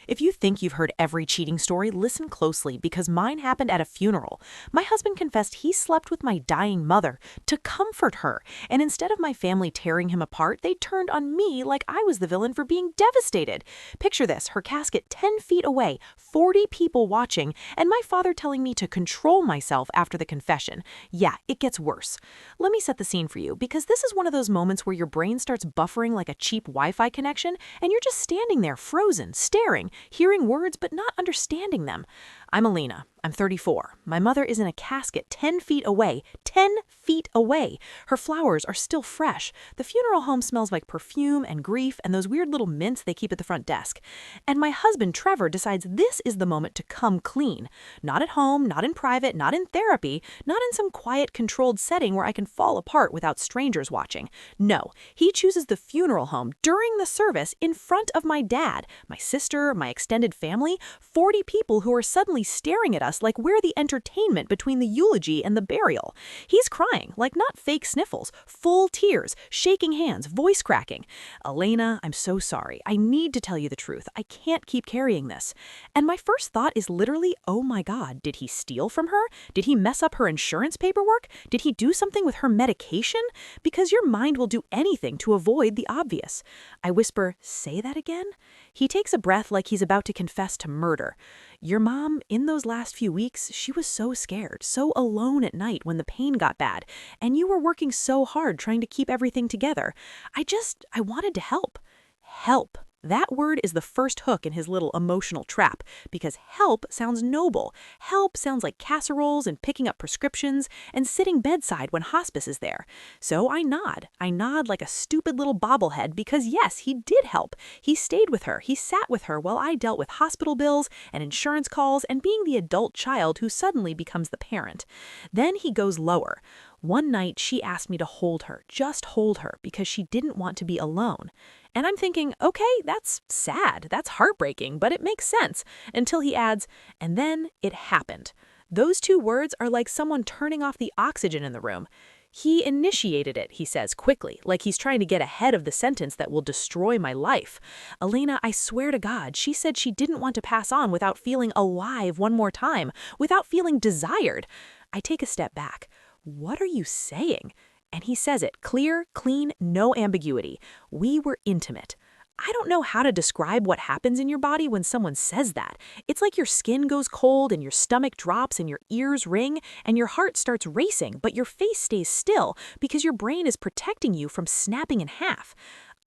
If you think you've heard every cheating story, listen closely because mine happened at a funeral. My husband confessed he slept with my dying mother to comfort her, and instead of my family tearing him apart, they turned on me like I was the villain for being devastated. Picture this, her casket 10 feet away, 40 people watching, and my father telling me to control myself after the confession. Yeah, it gets worse. Let me set the scene for you, because this is one of those moments where your brain starts buffering like a cheap Wi-Fi connection, and you're just standing there frozen, staring, hearing words but not understanding them. I'm Alina. I'm 34. My mother is in a casket 10 feet away. 10 feet away. Her flowers are still fresh. The funeral home smells like perfume and grief and those weird little mints they keep at the front desk. And my husband, Trevor, decides this is the moment to come clean. Not at home, not in private, not in therapy, not in some quiet, controlled setting where I can fall apart without strangers watching. No, he chooses the funeral home during the service in front of my dad, my sister, my extended family, 40 people who are suddenly staring at us like we're the entertainment between the eulogy and the burial. He's crying, like not fake sniffles, full tears, shaking hands, voice cracking. Elena, I'm so sorry. I need to tell you the truth. I can't keep carrying this. And my first thought is literally, oh my God, did he steal from her? Did he mess up her insurance paperwork? Did he do something with her medication? Because your mind will do anything to avoid the obvious. I whisper, say that again? He takes a breath like he's about to confess to murder. Your mom, in those last few weeks, she was so scared, so alone at night when the pain got bad, and you were working so hard trying to keep everything together. I wanted to help. Help. That word is the first hook in his little emotional trap, because help sounds noble. Help sounds like casseroles and picking up prescriptions and sitting bedside when hospice is there. So I nod. I nod like a stupid little bobblehead because yes, he did help. He stayed with her. He sat with her while I dealt with hospital bills and insurance calls and being the adult child who suddenly becomes the parent. Then he goes lower. One night, she asked me to hold her, just hold her, because she didn't want to be alone. And I'm thinking, okay, that's sad, that's heartbreaking, but it makes sense, until he adds, and then it happened. Those two words are like someone turning off the oxygen in the room. He initiated it, he says quickly, like he's trying to get ahead of the sentence that will destroy my life. Elena, I swear to God, she said she didn't want to pass on without feeling alive one more time, without feeling desired. I take a step back. What are you saying? And he says it, clear, clean, no ambiguity. We were intimate. I don't know how to describe what happens in your body when someone says that. It's like your skin goes cold and your stomach drops and your ears ring and your heart starts racing, but your face stays still because your brain is protecting you from snapping in half.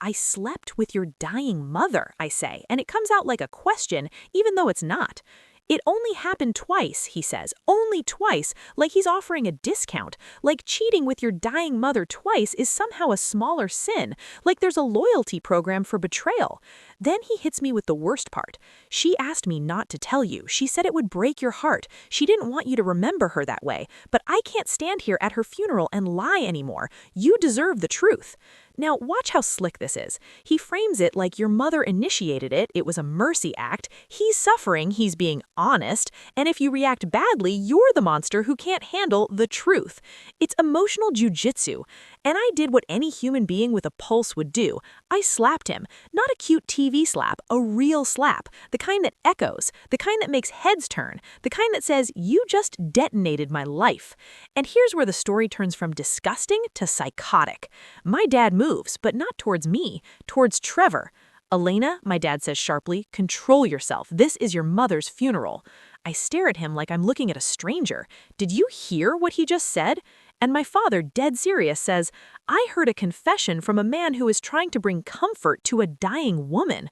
I slept with your dying mother, I say, and it comes out like a question, even though it's not. It only happened twice, he says, only twice, like he's offering a discount, like cheating with your dying mother twice is somehow a smaller sin, like there's a loyalty program for betrayal. Then he hits me with the worst part. She asked me not to tell you. She said it would break your heart. She didn't want you to remember her that way, but I can't stand here at her funeral and lie anymore. You deserve the truth. Now, watch how slick this is. He frames it like your mother initiated it, it was a mercy act, he's suffering, he's being honest, and if you react badly, you're the monster who can't handle the truth. It's emotional jujitsu. And I did what any human being with a pulse would do. I slapped him. Not a cute TV slap, a real slap. The kind that echoes, the kind that makes heads turn, the kind that says, you just detonated my life. And here's where the story turns from disgusting to psychotic. My dad moves, but not towards me, towards Trevor. Elena, my dad says sharply, control yourself. This is your mother's funeral. I stare at him like I'm looking at a stranger. Did you hear what he just said? And my father, dead serious, says, I heard a confession from a man who is trying to bring comfort to a dying woman.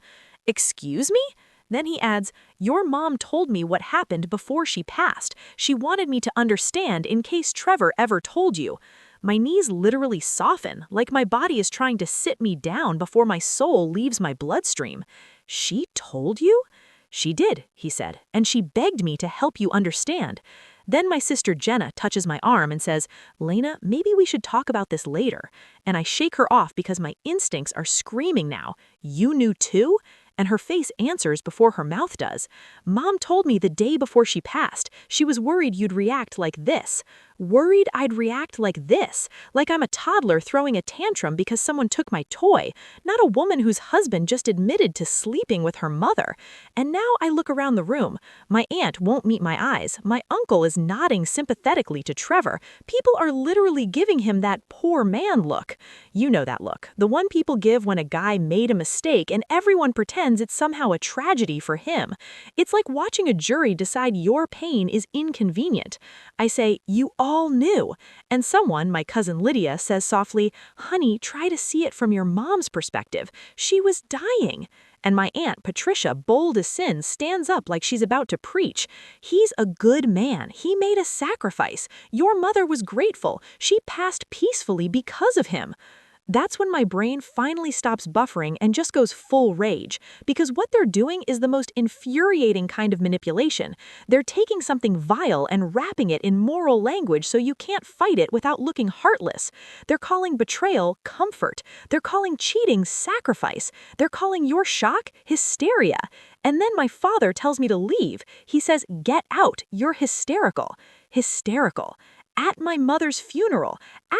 Excuse me? Then he adds, your mom told me what happened before she passed. She wanted me to understand in case Trevor ever told you. My knees literally soften, like my body is trying to sit me down before my soul leaves my bloodstream. She told you? She did, he said, and she begged me to help you understand. Then my sister Jenna touches my arm and says, Lena, maybe we should talk about this later. And I shake her off because my instincts are screaming now. You knew too? and her face answers before her mouth does. Mom told me the day before she passed, she was worried you'd react like this. Worried I'd react like this, like I'm a toddler throwing a tantrum because someone took my toy, not a woman whose husband just admitted to sleeping with her mother. And now I look around the room. My aunt won't meet my eyes. My uncle is nodding sympathetically to Trevor. People are literally giving him that poor man look. You know that look, the one people give when a guy made a mistake and everyone pretends it's somehow a tragedy for him. It's like watching a jury decide your pain is inconvenient. I say, you all knew. And someone, my cousin Lydia, says softly, honey, try to see it from your mom's perspective. She was dying. And my aunt, Patricia, bold as sin, stands up like she's about to preach. He's a good man. He made a sacrifice. Your mother was grateful. She passed peacefully because of him. That's when my brain finally stops buffering and just goes full rage, because what they're doing is the most infuriating kind of manipulation. They're taking something vile and wrapping it in moral language so you can't fight it without looking heartless. They're calling betrayal comfort. They're calling cheating sacrifice. They're calling your shock hysteria. And then my father tells me to leave. He says, get out, you're hysterical. Hysterical. At my mother's funeral,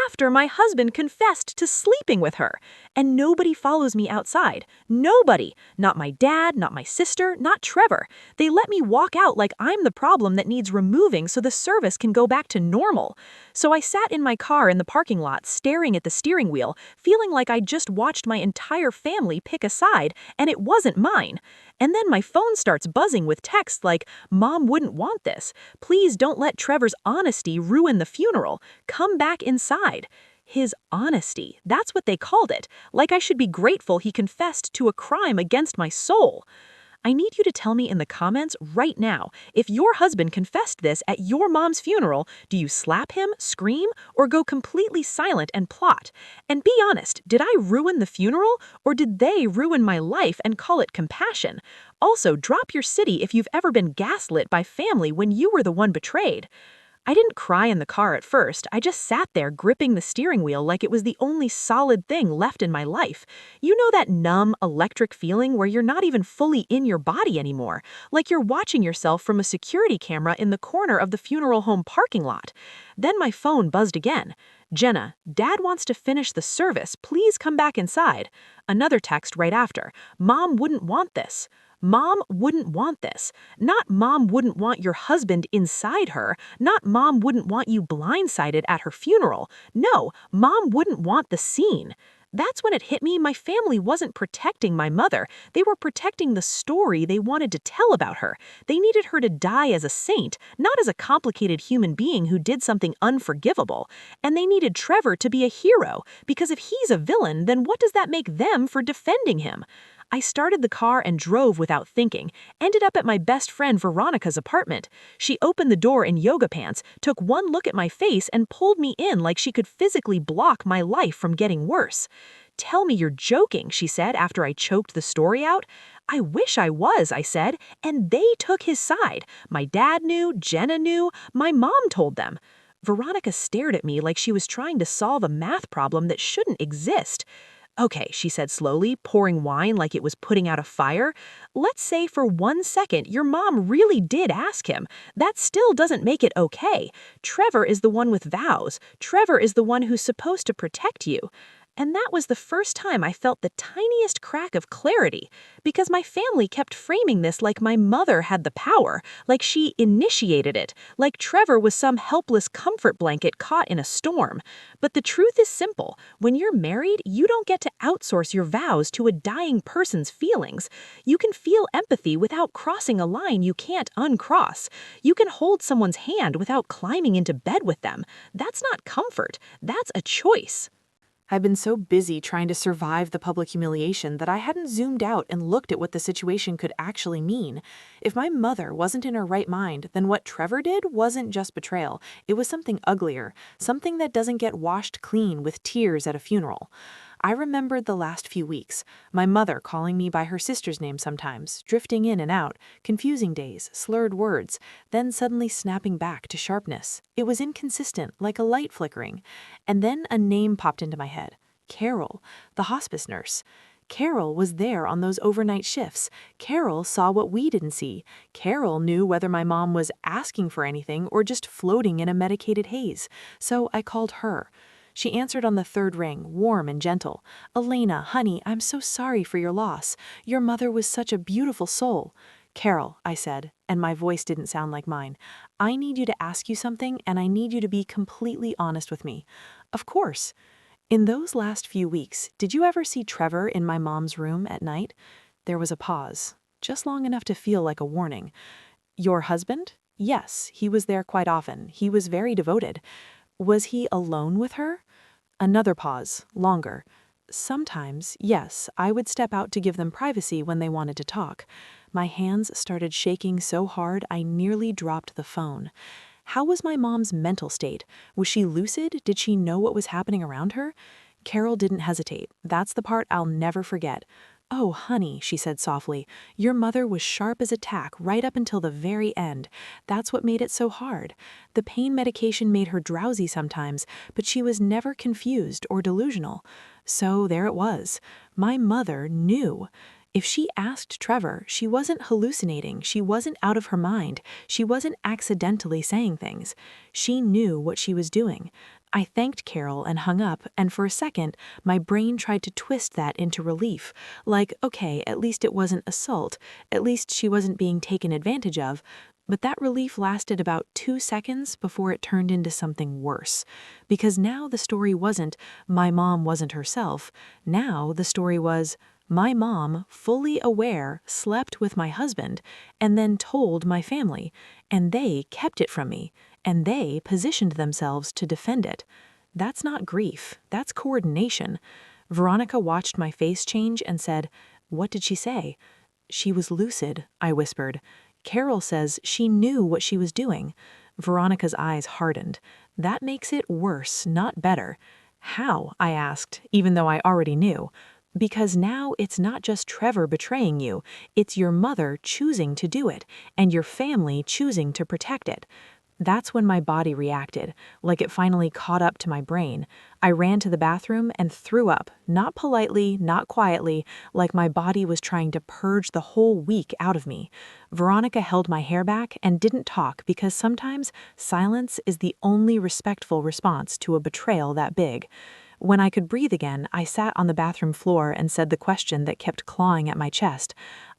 after my husband confessed to sleeping with her. And nobody follows me outside. Nobody. Not my dad, not my sister, not Trevor. They let me walk out like I'm the problem that needs removing so the service can go back to normal. So I sat in my car in the parking lot staring at the steering wheel, feeling like I'd just watched my entire family pick a side, and it wasn't mine. And then my phone starts buzzing with texts like, Mom wouldn't want this. Please don't let Trevor's honesty ruin the funeral. Come back inside. His honesty. That's what they called it. Like I should be grateful he confessed to a crime against my soul. I need you to tell me in the comments right now, if your husband confessed this at your mom's funeral, do you slap him, scream, or go completely silent and plot? And be honest, did I ruin the funeral, or did they ruin my life and call it compassion? Also, drop your city if you've ever been gaslit by family when you were the one betrayed. I didn't cry in the car at first. I just sat there gripping the steering wheel like it was the only solid thing left in my life. You know that numb, electric feeling where you're not even fully in your body anymore, like you're watching yourself from a security camera in the corner of the funeral home parking lot. Then my phone buzzed again. Jenna, Dad wants to finish the service. Please come back inside. Another text right after. Mom wouldn't want this. Mom wouldn't want this. Not Mom wouldn't want your husband inside her. Not Mom wouldn't want you blindsided at her funeral. No, Mom wouldn't want the scene. That's when it hit me my family wasn't protecting my mother. They were protecting the story they wanted to tell about her. They needed her to die as a saint, not as a complicated human being who did something unforgivable. And they needed Trevor to be a hero, because if he's a villain, then what does that make them for defending him? I started the car and drove without thinking, ended up at my best friend Veronica's apartment. She opened the door in yoga pants, took one look at my face, and pulled me in like she could physically block my life from getting worse. Tell me you're joking, she said after I choked the story out. I wish I was, I said, and they took his side. My dad knew, Jenna knew, my mom told them. Veronica stared at me like she was trying to solve a math problem that shouldn't exist. Okay, she said slowly, pouring wine like it was putting out a fire. Let's say for 1 second your mom really did ask him. That still doesn't make it okay. Trevor is the one with vows. Trevor is the one who's supposed to protect you. And that was the first time I felt the tiniest crack of clarity, because my family kept framing this like my mother had the power, like she initiated it, like Trevor was some helpless comfort blanket caught in a storm. But the truth is simple. When you're married, you don't get to outsource your vows to a dying person's feelings. You can feel empathy without crossing a line you can't uncross. You can hold someone's hand without climbing into bed with them. That's not comfort. That's a choice. I've been so busy trying to survive the public humiliation that I hadn't zoomed out and looked at what the situation could actually mean. If my mother wasn't in her right mind, then what Trevor did wasn't just betrayal. It was something uglier, something that doesn't get washed clean with tears at a funeral. I remembered the last few weeks, my mother calling me by her sister's name sometimes, drifting in and out, confusing days, slurred words, then suddenly snapping back to sharpness. It was inconsistent, like a light flickering. And then a name popped into my head. Carol, the hospice nurse. Carol was there on those overnight shifts. Carol saw what we didn't see. Carol knew whether my mom was asking for anything or just floating in a medicated haze. So I called her. She answered on the third ring, warm and gentle. "Elena, honey, I'm so sorry for your loss. Your mother was such a beautiful soul." "Carol," I said, and my voice didn't sound like mine, "I need you to ask you something, and I need you to be completely honest with me." "Of course." "In those last few weeks, did you ever see Trevor in my mom's room at night?" There was a pause, just long enough to feel like a warning. "Your husband?" "Yes, he was there quite often. He was very devoted." "Was he alone with her?" Another pause, longer. "Sometimes, yes, I would step out to give them privacy when they wanted to talk." My hands started shaking so hard I nearly dropped the phone. How was my mom's mental state? Was she lucid? Did she know what was happening around her? Carol didn't hesitate. That's the part I'll never forget. "Oh, honey," she said softly, "your mother was sharp as a tack right up until the very end. That's what made it so hard. The pain medication made her drowsy sometimes, but she was never confused or delusional." So there it was. My mother knew. If she asked Trevor, she wasn't hallucinating, she wasn't out of her mind, she wasn't accidentally saying things. She knew what she was doing. I thanked Carol and hung up, and for a second, my brain tried to twist that into relief. Like, okay, at least it wasn't assault, at least she wasn't being taken advantage of. But that relief lasted about 2 seconds before it turned into something worse. Because now the story wasn't, my mom wasn't herself. Now the story was, my mom, fully aware, slept with my husband, and then told my family, and they kept it from me, and they positioned themselves to defend it. That's not grief, that's coordination. Veronica watched my face change and said, "What did she say?" "She was lucid," I whispered. "Carol says she knew what she was doing." Veronica's eyes hardened. "That makes it worse, not better." "How?" I asked, even though I already knew. "Because now it's not just Trevor betraying you, it's your mother choosing to do it, and your family choosing to protect it." That's when my body reacted, like it finally caught up to my brain. I ran to the bathroom and threw up, not politely, not quietly, like my body was trying to purge the whole week out of me. Veronica held my hair back and didn't talk because sometimes silence is the only respectful response to a betrayal that big. When I could breathe again, I sat on the bathroom floor and said the question that kept clawing at my chest.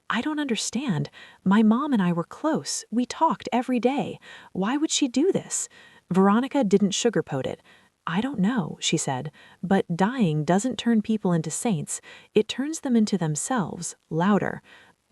"I don't understand. My mom and I were close. We talked every day. Why would she do this?" Veronica didn't sugarcoat it. "I don't know," she said, "but dying doesn't turn people into saints. It turns them into themselves, louder."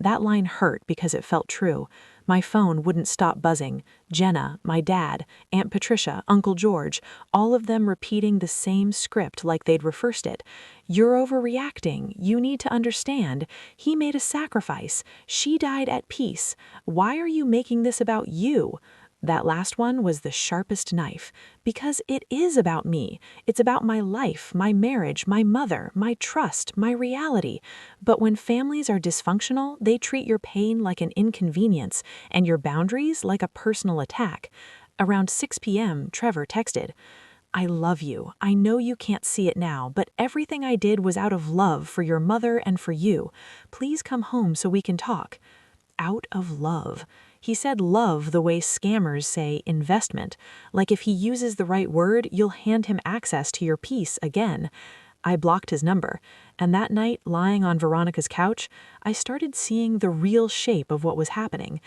That line hurt because it felt true. My phone wouldn't stop buzzing. Jenna, my dad, Aunt Patricia, Uncle George, all of them repeating the same script like they'd rehearsed it. "You're overreacting. You need to understand. He made a sacrifice. She died at peace. Why are you making this about you?" That last one was the sharpest knife, because it is about me. It's about my life, my marriage, my mother, my trust, my reality. But when families are dysfunctional, they treat your pain like an inconvenience and your boundaries like a personal attack. Around 6 p.m., Trevor texted, "I love you. I know you can't see it now, but everything I did was out of love for your mother and for you. Please come home so we can talk." Out of love. He said love the way scammers say investment, like if he uses the right word, you'll hand him access to your peace again. I blocked his number, and that night, lying on Veronica's couch, I started seeing the real shape of what was happening.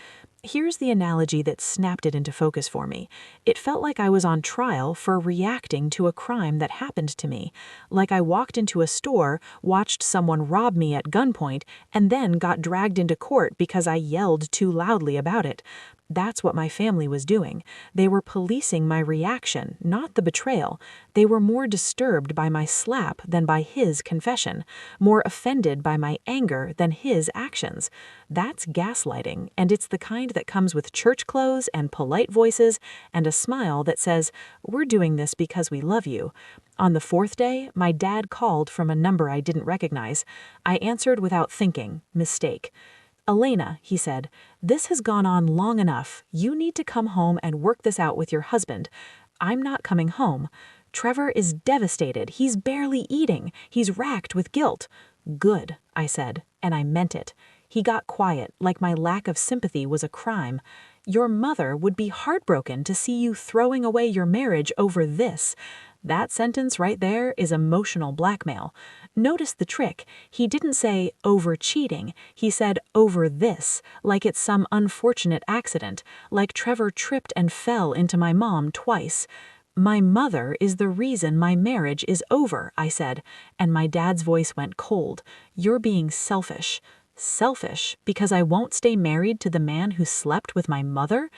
Here's the analogy that snapped it into focus for me. It felt like I was on trial for reacting to a crime that happened to me. Like I walked into a store, watched someone rob me at gunpoint, and then got dragged into court because I yelled too loudly about it. That's what my family was doing. They were policing my reaction, not the betrayal. They were more disturbed by my slap than by his confession, more offended by my anger than his actions. That's gaslighting, and it's the kind that comes with church clothes and polite voices and a smile that says, "We're doing this because we love you." On the fourth day, my dad called from a number I didn't recognize. I answered without thinking, mistake. "Elena," he said, "this has gone on long enough. You need to come home and work this out with your husband." "I'm not coming home." "Trevor is devastated. He's barely eating. He's racked with guilt." Good, I said, and I meant it. He got quiet, like my lack of sympathy was a crime. Your mother would be heartbroken to see you throwing away your marriage over this. That sentence right there is emotional blackmail. Notice the trick. He didn't say over cheating. He said over this, like it's some unfortunate accident, like Trevor tripped and fell into my mom twice. My mother is the reason my marriage is over, I said, and my dad's voice went cold. You're being selfish. Selfish because I won't stay married to the man who slept with my mother?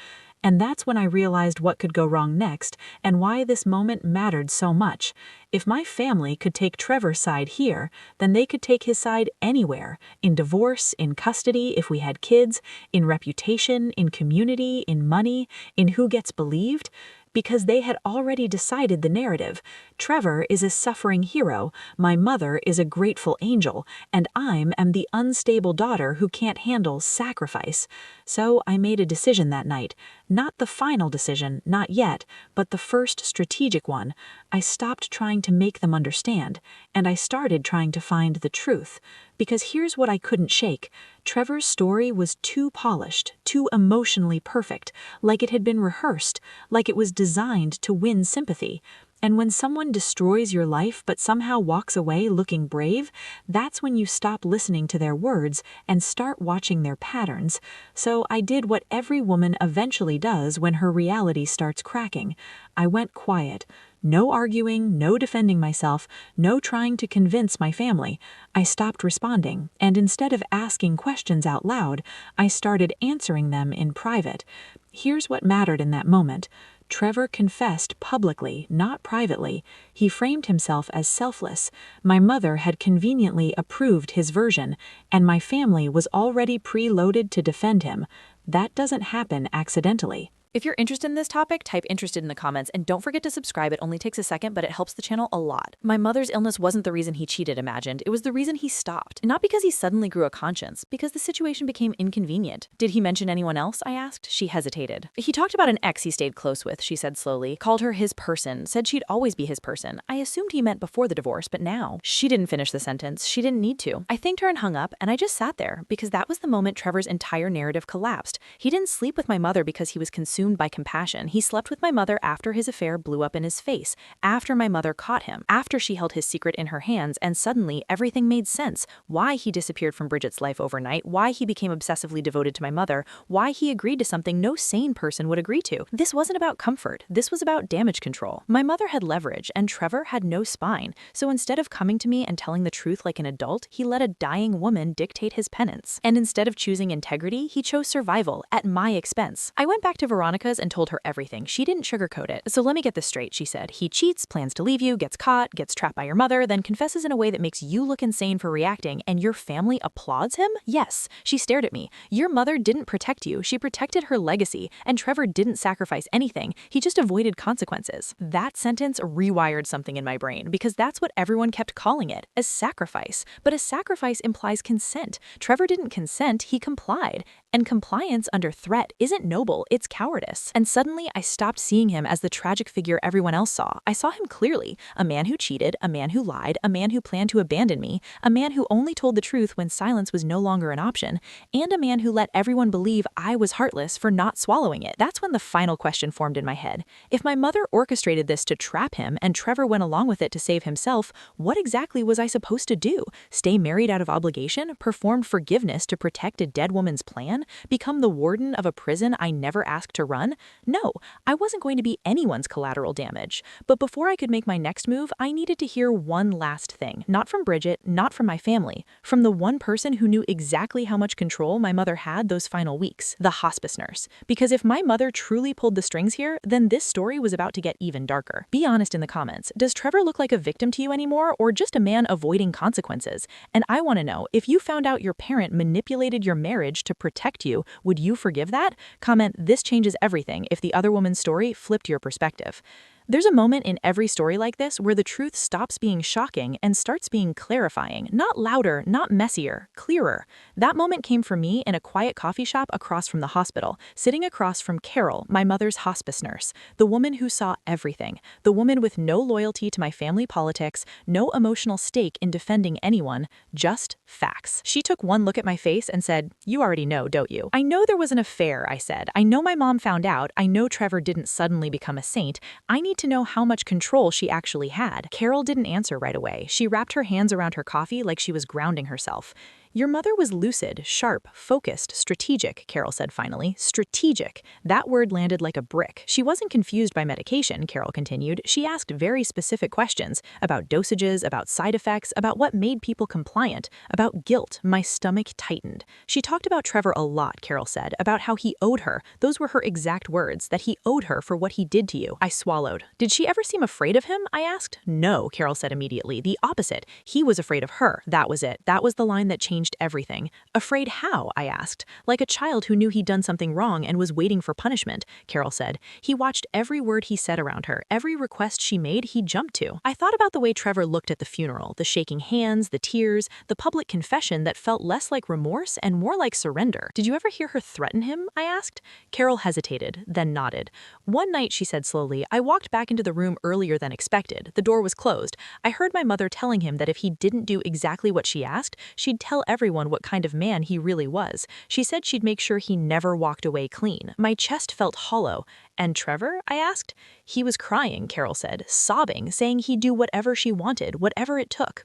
And that's when I realized what could go wrong next and why this moment mattered so much. If my family could take Trevor's side here, then they could take his side anywhere, in divorce, in custody if we had kids, in reputation, in community, in money, in who gets believed. Because they had already decided the narrative. Trevor is a suffering hero, my mother is a grateful angel, and I am the unstable daughter who can't handle sacrifice. So I made a decision that night. Not the final decision, not yet, but the first strategic one. I stopped trying to make them understand, and I started trying to find the truth. Because here's what I couldn't shake. Trevor's story was too polished, too emotionally perfect, like it had been rehearsed, like it was designed to win sympathy. And when someone destroys your life but somehow walks away looking brave, that's when you stop listening to their words and start watching their patterns. So I did what every woman eventually does when her reality starts cracking. I went quiet. No arguing, no defending myself, no trying to convince my family. I stopped responding, and instead of asking questions out loud, I started answering them in private. Here's what mattered in that moment. Trevor confessed publicly, not privately. He framed himself as selfless. My mother had conveniently approved his version, and my family was already preloaded to defend him. That doesn't happen accidentally. If you're interested in this topic, type interested in the comments, and don't forget to subscribe. It only takes a second, but it helps the channel a lot. My mother's illness wasn't the reason he cheated, imagined. It was the reason he stopped. Not because he suddenly grew a conscience, because the situation became inconvenient. Did he mention anyone else? I asked. She hesitated. He talked about an ex he stayed close with, she said slowly. Called her his person, said she'd always be his person. I assumed he meant before the divorce, but now. She didn't finish the sentence. She didn't need to. I thanked her and hung up, and I just sat there, because that was the moment Trevor's entire narrative collapsed. He didn't sleep with my mother because he was consumed by compassion. He slept with my mother after his affair blew up in his face, after my mother caught him, after she held his secret in her hands, and suddenly everything made sense. Why he disappeared from Bridget's life overnight, why he became obsessively devoted to my mother, why he agreed to something no sane person would agree to. This wasn't about comfort. This was about damage control. My mother had leverage, and Trevor had no spine. So instead of coming to me and telling the truth like an adult, he let a dying woman dictate his penance. And instead of choosing integrity, he chose survival at my expense. I went back to Veronica's and told her everything. She didn't sugarcoat it. So let me get this straight, she said. He cheats, plans to leave you, gets caught, gets trapped by your mother, then confesses in a way that makes you look insane for reacting, and your family applauds him? Yes. She stared at me. Your mother didn't protect you. She protected her legacy, and Trevor didn't sacrifice anything. He just avoided consequences. That sentence rewired something in my brain, because that's what everyone kept calling it, a sacrifice. But a sacrifice implies consent. Trevor didn't consent, he complied. And compliance under threat isn't noble, it's cowardice. And suddenly I stopped seeing him as the tragic figure everyone else saw. I saw him clearly. A man who cheated, a man who lied, a man who planned to abandon me, a man who only told the truth when silence was no longer an option, and a man who let everyone believe I was heartless for not swallowing it. That's when the final question formed in my head. If my mother orchestrated this to trap him and Trevor went along with it to save himself, what exactly was I supposed to do? Stay married out of obligation? Perform forgiveness to protect a dead woman's plan? Become the warden of a prison I never asked to run? No, I wasn't going to be anyone's collateral damage. But before I could make my next move, I needed to hear one last thing. Not from Bridget, not from my family, from the one person who knew exactly how much control my mother had those final weeks, the hospice nurse. Because if my mother truly pulled the strings here, then this story was about to get even darker. Be honest in the comments. Does Trevor look like a victim to you anymore, or just a man avoiding consequences? And I want to know, if you found out your parent manipulated your marriage to protect you, would you forgive that? Comment, "This changes everything," if the other woman's story flipped your perspective. There's a moment in every story like this where the truth stops being shocking and starts being clarifying. Not louder, not messier, clearer. That moment came for me in a quiet coffee shop across from the hospital, sitting across from Carol, my mother's hospice nurse, the woman who saw everything, the woman with no loyalty to my family politics, no emotional stake in defending anyone, just facts. She took one look at my face and said, "You already know, don't you?" "I know there was an affair," I said. "I know my mom found out. I know Trevor didn't suddenly become a saint. I need to know how much control she actually had." Carol didn't answer right away. She wrapped her hands around her coffee like she was grounding herself. "Your mother was lucid, sharp, focused, strategic," Carol said finally. Strategic. That word landed like a brick. "She wasn't confused by medication," Carol continued. "She asked very specific questions about dosages, about side effects, about what made people compliant, about guilt." My stomach tightened. "She talked about Trevor a lot," Carol said, "about how he owed her. Those were her exact words, that he owed her for what he did to you." I swallowed. "Did she ever seem afraid of him?" I asked. "No," Carol said immediately. "The opposite. He was afraid of her. That was it. That was the line that changed everything." "Afraid how?" I asked. "Like a child who knew he'd done something wrong and was waiting for punishment," Carol said. "He watched every word he said around her, every request she made he jumped to." I thought about the way Trevor looked at the funeral, the shaking hands, the tears, the public confession that felt less like remorse and more like surrender. "Did you ever hear her threaten him?" I asked. Carol hesitated, then nodded. "One night," she said slowly, "I walked back into the room earlier than expected. The door was closed. I heard my mother telling him that if he didn't do exactly what she asked, she'd tell everyone what kind of man he really was. She said she'd make sure he never walked away clean." My chest felt hollow. "And Trevor?" I asked. "He was crying," Carol said, sobbing, saying he'd do whatever she wanted, whatever it took,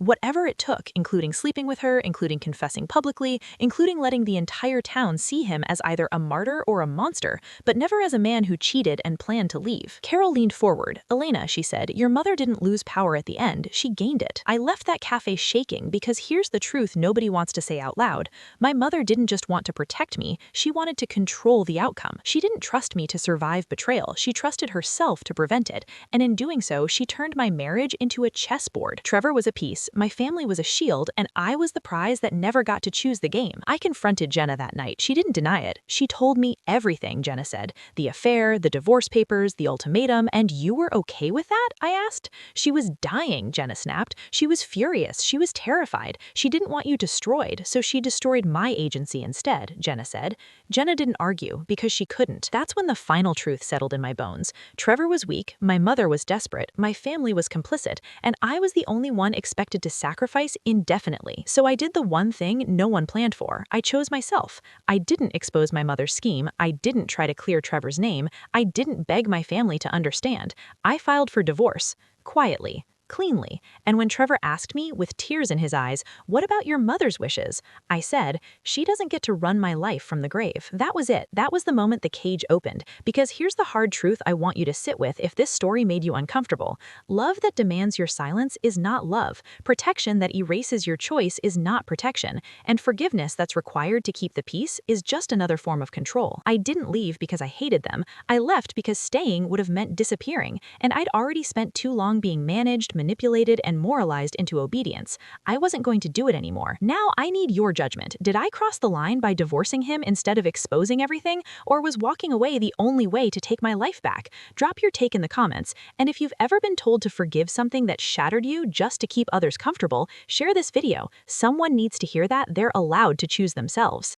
including sleeping with her, including confessing publicly, including letting the entire town see him as either a martyr or a monster, but never as a man who cheated and planned to leave." Carol leaned forward. "Elena," she said, "your mother didn't lose power at the end, she gained it." I left that cafe shaking because here's the truth nobody wants to say out loud. My mother didn't just want to protect me, she wanted to control the outcome. She didn't trust me to survive betrayal, she trusted herself to prevent it, and in doing so, she turned my marriage into a chessboard. Trevor was a piece, my family was a shield, and I was the prize that never got to choose the game. I confronted Jenna that night. She didn't deny it. "She told me everything," Jenna said. "The affair, the divorce papers, the ultimatum, and you were okay with that?" I asked. "She was dying," Jenna snapped. "She was furious. She was terrified. She didn't want you destroyed, so she destroyed my agency instead," Jenna said. Jenna didn't argue, because she couldn't. That's when the final truth settled in my bones. Trevor was weak, my mother was desperate, my family was complicit, and I was the only one expected to sacrifice indefinitely. So I did the one thing no one planned for. I chose myself. I didn't expose my mother's scheme. I didn't try to clear Trevor's name. I didn't beg my family to understand. I filed for divorce. Quietly. Cleanly. And when Trevor asked me, with tears in his eyes, "What about your mother's wishes?" I said, "She doesn't get to run my life from the grave." That was it. That was the moment the cage opened. Because here's the hard truth I want you to sit with if this story made you uncomfortable. Love that demands your silence is not love. Protection that erases your choice is not protection. And forgiveness that's required to keep the peace is just another form of control. I didn't leave because I hated them. I left because staying would have meant disappearing. And I'd already spent too long being managed, manipulated, and moralized into obedience. I wasn't going to do it anymore. Now I need your judgment. Did I cross the line by divorcing him instead of exposing everything? Or was walking away the only way to take my life back? Drop your take in the comments. And if you've ever been told to forgive something that shattered you just to keep others comfortable, share this video. Someone needs to hear that they're allowed to choose themselves.